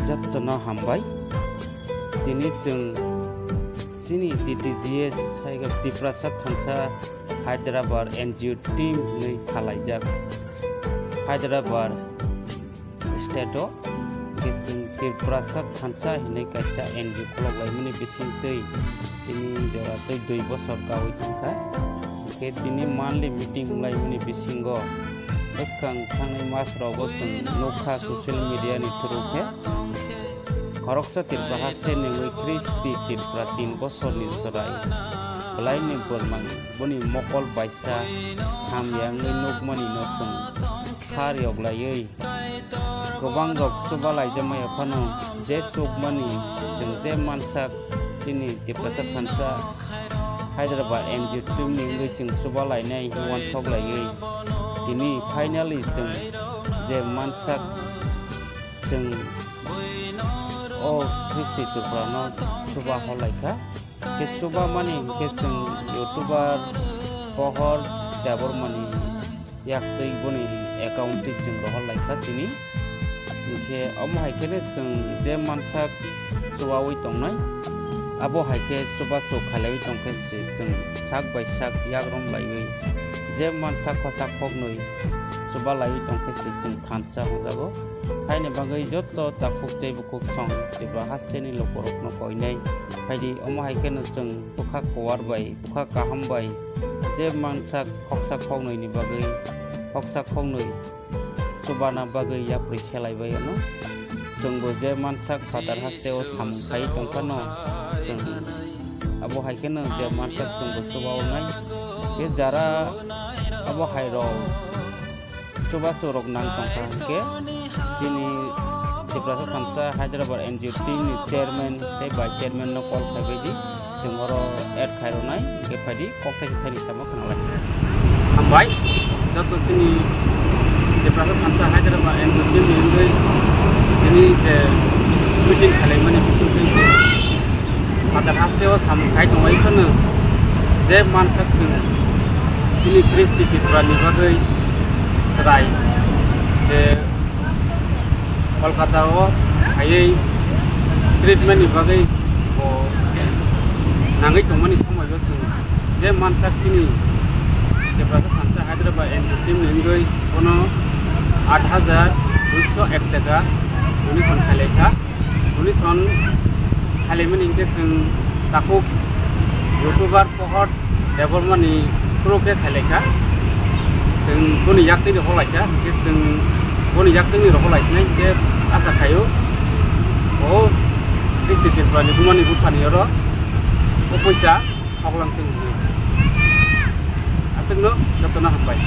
जत्तनो हामबाय दिनै जों जोंनि DTGS हायगा दिप्रसाद थानसा हायद्राबाद NGO टीम नै खालायजाक हायद्राबाद स्टेटो गेसिं दिप्रसाद थानसा हिनै कायसा NGO खलबलायमनि बिसिं दै दिनै जरा दै 2 बोसोर गावै थांखा के दिनै मानलि मिटिं लायमनि बिसिंगो बसखां थांनाय मासरावबो जों नखा ससियेल मिडियानि थ्रुखे खरकसा तिरबाहासे नोङै क्रिस्टि तिरफ्रा 3 बोसोरनि सोराय बलायनि बोरमां बनि मकल बायसा हामयाङै नगमानि नसों खारियगलायै गोबां रक सुबा लायजामाय फानो जे सुगमानि जों जे मानसा सिनि तिरबासा थानसा हायद्राबाद NGO टीमनि जों सुबा लायनाय हिवान सगलायै दिनै फाइनाली जों जे मानसा जों ओ क्रिस्टि तिरफ्रानो सुबा हलायखा के सुबा मानि के जों यूट्यूबर पहर दाबर मानि याक्तै बनि अकाउंट जों रहलायखा दिनै के अम हायकेने जों जे मानसा सुवावै दंनाय आबो हायके सुबा सो खालाय दंके जों साक बाय साक याग्रम लायै जे मानसा खसा खगनै सुबा लायै दंके जों थानसा हजागो हायने बागै जत्तो ताखुकते बुकुक सं तिब्रा हासेनि लपरकनो कयनाय हायदि अम हायकेने जों बुखा कवारबाय बुखा काहामबाय जे मानसा खक्सा खगनैनि बागै खक्सा खगनै सुबाना बागै याप्रि सेलायबायनो जोंबो जे मानसा फादार हास्तेव सामखाय दंखानो जों आबो हायकेने जे मानसा जोंबो सुबावनाय बे जारा आबो हायरो सुबा सुरक नां दंखा के सिनि दिप्रसा थानसा हायद्राबाद NGO टीमनि चेयरमैन ते भाइस चेयरमैन नो कल खायबायदि जों अरो एड खायरनाय के फायदि कक्ताय थानि सामा खोनालाय हामबाय जत सिनि दिप्रसा थानसा हायद्राबाद NGO टीमनि दिनै जे मिटिं खालायमानि बिसिंखै फादार हास्तेव सामखाय दंनायखौनो जे मानसा जों सिनि क्रिस्टि तिरफ्रानि बागै राय जे कलकाताव हायै ट्रिटमेन्टनि बागै नाङै दंमानि समावबो जों जे मानसा सिनि दिप्रसा थानसा हायद्राबाद NGO टीमनि कोनो 8,201 टाका डोनेशन खालायखा डोनेशन खालायमानि जों ताखौ यूट्यूबर पहर देवरमानि थ्रुके खालायखा जों बनि याक्तैनि हलायखा के जों बनि याक्तैनि हलायनाय के आसा खायो ओ क्रिस्टि तिरफ्रानि गुमानि गुफानि अरो ओ पैसा हगलांथों आसंनो जतना हामबाय।